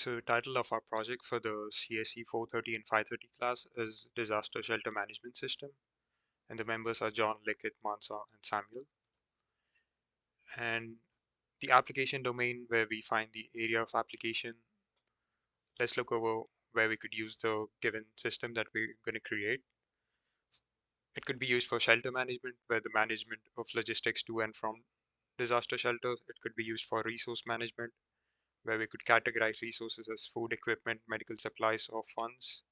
So title of our project for the CSC 430 and 530 class is Disaster Shelter Management System, and the members are John, Likit, Mansa, and Samuel. And the application domain where we find the area of application, let's look over where we could use the given system that we're going to create. It could be used for shelter management, where the management of logistics to and from disaster shelters. It could be used for resource management, where we could categorize resources as food, equipment, medical supplies, or funds.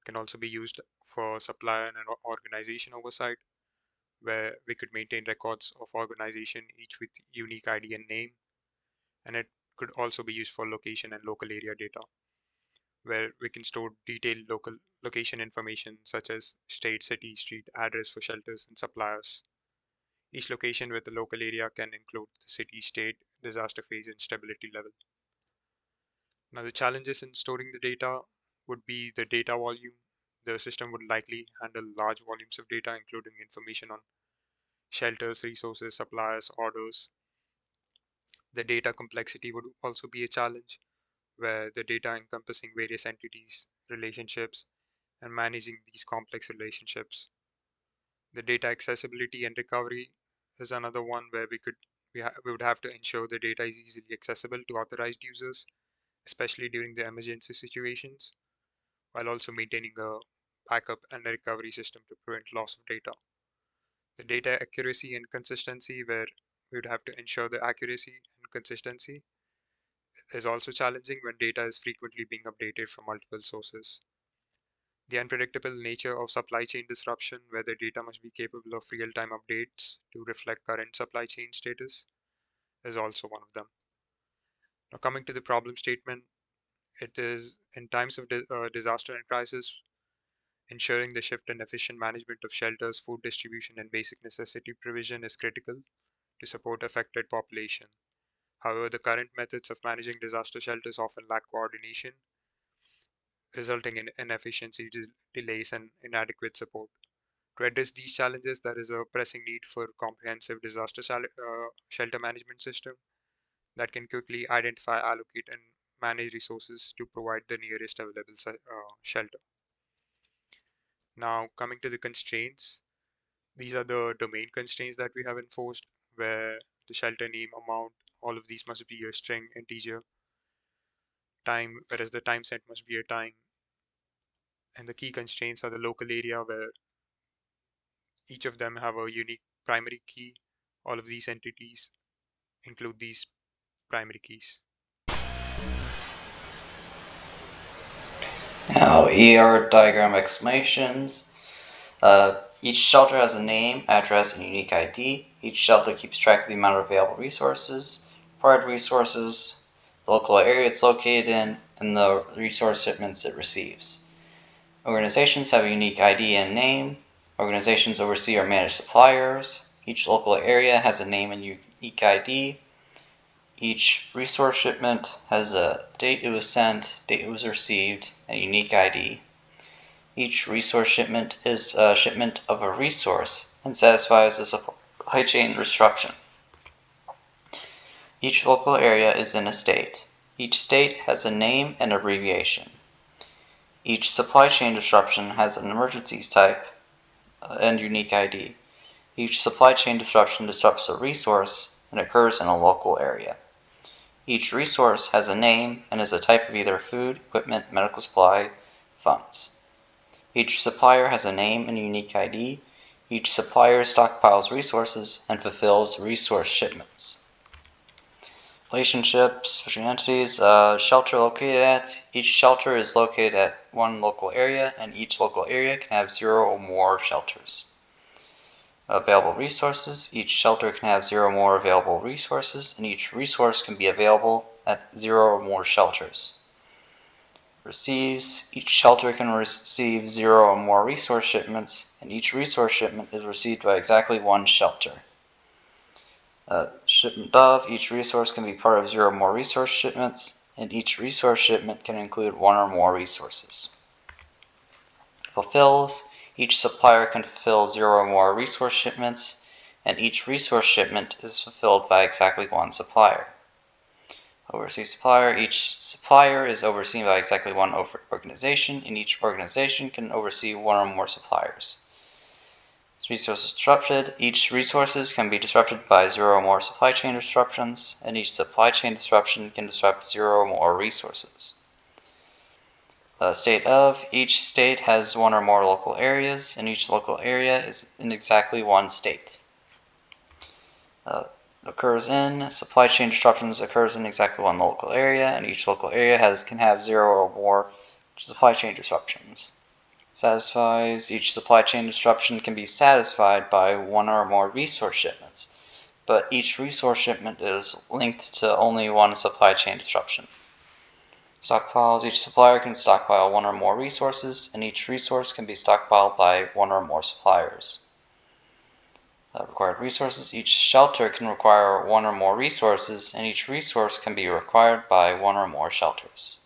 Can also be used for supplier and organization oversight, where we could maintain records of organization, each with unique ID and name. And it could also be used for location and local area data, where we can store detailed local location information such as state, city, street, address for shelters and suppliers. Each location with the local area can include the city, state, disaster phase, and stability level. Now, the challenges in storing the data would be the data volume. The system would likely handle large volumes of data, including information on shelters, resources, suppliers, orders. The data complexity would also be a challenge, where the data encompassing various entities, relationships, and managing these complex relationships. The data accessibility and recovery is another one where we would have to ensure the data is easily accessible to authorized users, especially during the emergency situations, while also maintaining a backup and a recovery system to prevent loss of data. The data accuracy and consistency, where we would have to ensure the accuracy and consistency, is also challenging when data is frequently being updated from multiple sources. The unpredictable nature of supply chain disruption, where the data must be capable of real-time updates to reflect current supply chain status, is also one of them. Now, coming to the problem statement, it is in times of disaster and crisis, ensuring the shift and efficient management of shelters, food distribution, and basic necessity provision is critical to support affected population. However, the current methods of managing disaster shelters often lack coordination, resulting in inefficiency, delays, and inadequate support. To address these challenges, there is a pressing need for comprehensive shelter management system that can quickly identify, allocate, and manage resources to provide the nearest available shelter. Now, coming to the constraints, these are the domain constraints that we have enforced, where the shelter name, amount, all of these must be a string, integer, time, whereas the time set must be a time. And the key constraints are the local area, where each of them have a unique primary key. All of these entities include these primary keys. Now, ER diagram explanations. Each shelter has a name, address, and unique ID. Each shelter keeps track of the amount of available resources, required resources, the local area it's located in, and the resource shipments it receives. Organizations have a unique ID and name. Organizations oversee or manage suppliers. Each local area has a name and unique ID. Each resource shipment has a date it was sent, date it was received, and a unique ID. Each resource shipment is a shipment of a resource and satisfies a supply chain disruption. Each local area is in a state. Each state has a name and abbreviation. Each supply chain disruption has an emergencies type and unique ID. Each supply chain disruption disrupts a resource and occurs in a local area. Each resource has a name and is a type of either food, equipment, medical supply, funds. Each supplier has a name and unique ID. Each supplier stockpiles resources and fulfills resource shipments. Relationships between entities. Shelter located at. Each shelter is located at one local area, and each local area can have 0 or more shelters. Available resources. Each shelter can have 0 or more available resources, and each resource can be available at 0 or more shelters. Receives. Each shelter can receive 0 or more resource shipments, and each resource shipment is received by exactly one shelter. Shipment of. Each resource can be part of 0 or more resource shipments, and each resource shipment can include 1 or more resources. Fulfills. Each supplier can fulfill 0 or more resource shipments, and each resource shipment is fulfilled by exactly one supplier. Oversee supplier. Each supplier is overseen by exactly one organization, and each organization can oversee one or more suppliers. Resources disrupted. Each resources can be disrupted by 0 or more supply chain disruptions, and each supply chain disruption can disrupt 0 or more resources. State of. Each state has one or more local areas, and each local area is in exactly one state. Occurs in. Supply chain disruptions occurs in exactly one local area, and each local area can have 0 or more supply chain disruptions. Satisfies. Each supply chain disruption can be satisfied by one or more resource shipments, but each resource shipment is linked to only one supply chain disruption. Stockpiles. Each supplier can stockpile one or more resources, and each resource can be stockpiled by one or more suppliers. Required resources. Each shelter can require one or more resources, and each resource can be required by one or more shelters.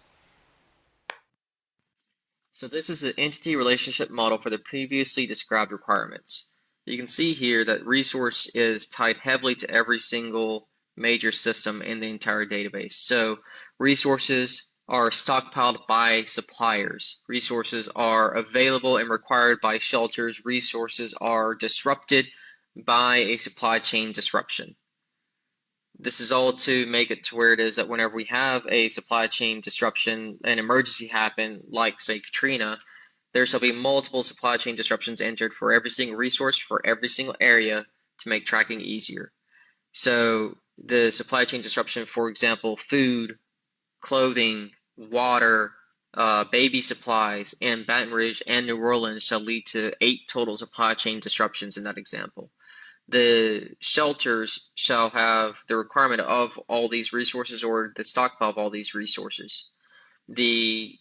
So this is the entity relationship model for the previously described requirements. You can see here that resource is tied heavily to every single major system in the entire database. So resources are stockpiled by suppliers. Resources are available and required by shelters. Resources are disrupted by a supply chain disruption. This is all to make it to where it is that whenever we have a supply chain disruption, an emergency happen, like say Katrina, there shall be multiple supply chain disruptions entered for every single resource for every single area to make tracking easier. So the supply chain disruption, for example, food, clothing, water, baby supplies, and Baton Rouge and New Orleans shall lead to 8 total supply chain disruptions in that example. The shelters shall have the requirement of all these resources or the stockpile of all these resources. The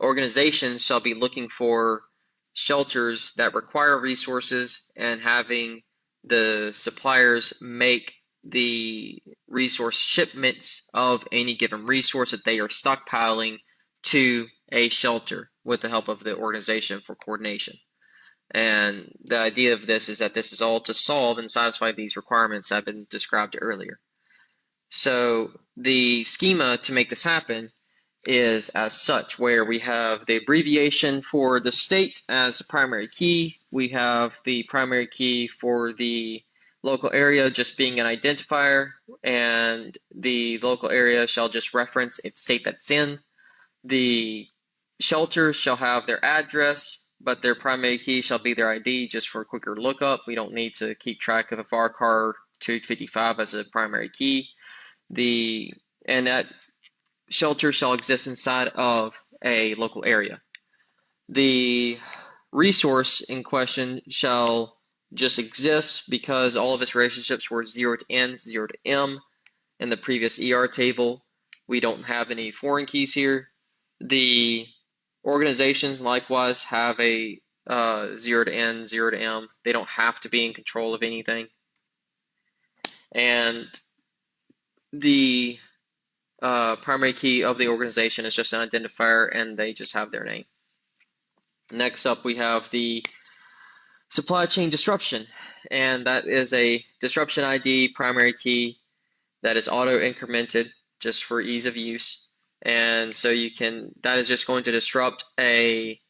organization shall be looking for shelters that require resources and having the suppliers make the resource shipments of any given resource that they are stockpiling to a shelter with the help of the organization for coordination. And the idea of this is that this is all to solve and satisfy these requirements that have been described earlier. So the schema to make this happen is as such, where we have the abbreviation for the state as the primary key. We have the primary key for the local area just being an identifier, and the local area shall just reference its state that's in. The shelter shall have their address, but their primary key shall be their ID just for a quicker lookup. We don't need to keep track of a varchar 255 as a primary key. And that shelter shall exist inside of a local area. The resource in question shall just exist because all of its relationships were 0 to N, 0 to M in the previous ER table. We don't have any foreign keys here. The organizations likewise have a 0 to N, 0 to M. They don't have to be in control of anything. And the primary key of the organization is just an identifier, and they just have their name. Next up, we have the supply chain disruption, and that is a disruption ID primary key that is auto-incremented just for ease of use. And so that is just going to disrupt a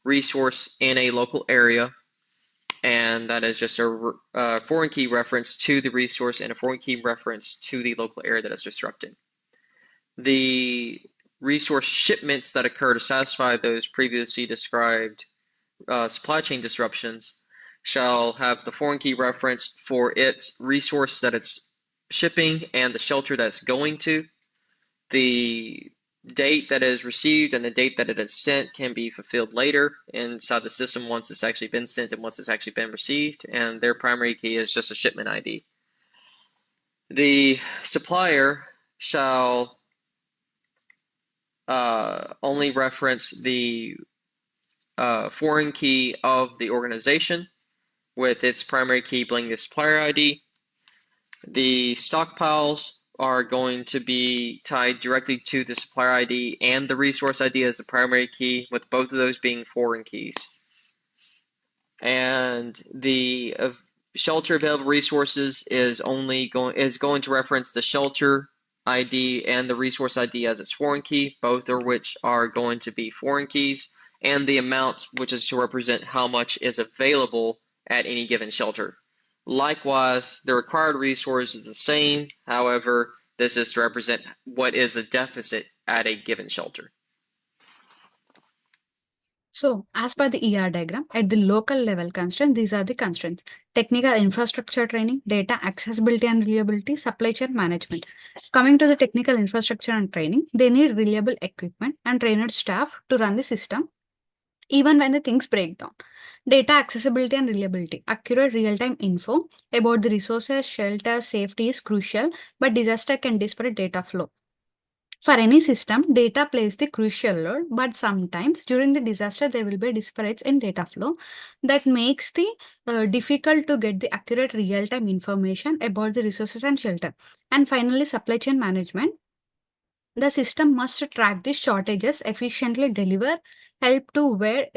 resource in a local area, and that is just a foreign key reference to the resource and a foreign key reference to the local area that is disrupted. The resource shipments that occur to satisfy those previously described supply chain disruptions shall have the foreign key reference for its resource that it's shipping and the shelter that it's going to. The date that is received and the date that it is sent can be fulfilled later inside the system once it's actually been sent and once it's actually been received, and their primary key is just a shipment ID. The supplier shall only reference the foreign key of the organization with its primary key being the supplier ID. The stockpiles are going to be tied directly to the supplier ID and the resource ID as the primary key, with both of those being foreign keys. And the shelter available resources is going to reference the shelter ID and the resource ID as its foreign key, both of which are going to be foreign keys, and the amount, which is to represent how much is available at any given shelter. Likewise, the required resource is the same. However, this is to represent what is the deficit at a given shelter. So, as per the ER diagram, at the local level constraint, these are the constraints: technical infrastructure training, data accessibility and reliability, supply chain management. Coming to the technical infrastructure and training, they need reliable equipment and trained staff to run the system, even when the things break down. Data accessibility and reliability. Accurate real-time info about the resources, shelter, safety is crucial, but disaster can disrupt data flow. For any system, data plays the crucial role, but sometimes during the disaster, there will be disparities in data flow that makes the difficult to get the accurate real-time information about the resources and shelter. And finally, supply chain management. The system must track the shortages, efficiently deliver help to where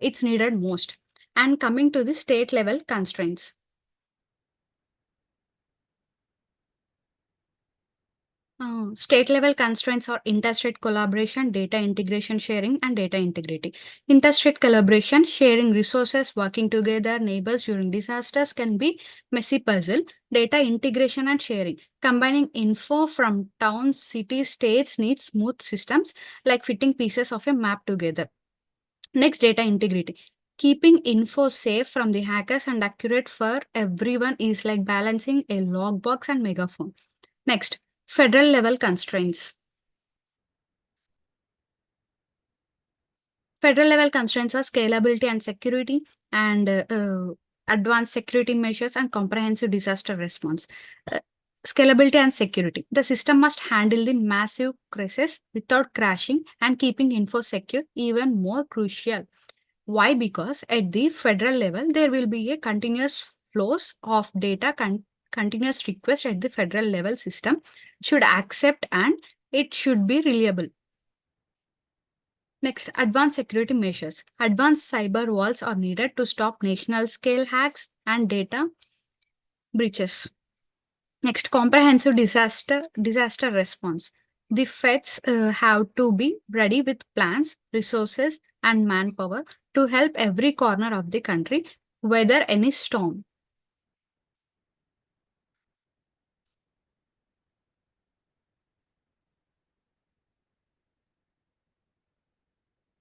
it's needed most. And coming to the state level constraints. State level constraints are interstate collaboration, data integration sharing, and data integrity. Interstate collaboration, sharing resources, working together, neighbors during disasters can be messy puzzle. Data integration and sharing, combining info from towns, cities, states needs smooth systems like fitting pieces of a map together. Next, data integrity. Keeping info safe from the hackers and accurate for everyone is like balancing a logbox and megaphone. Next, federal level constraints. Federal level constraints are scalability and security, and advanced security measures and comprehensive disaster response. Uh, Scalability and security. The system must handle the massive crisis without crashing, and keeping info secure even more crucial. Why? Because at the federal level, there will be a continuous flows of data, continuous request at the federal level system should accept, and it should be reliable. Next, advanced security measures. Advanced cyber walls are needed to stop national scale hacks and data breaches. Next, comprehensive disaster response. The feds have to be ready with plans, resources, and manpower to help every corner of the country weather any storm.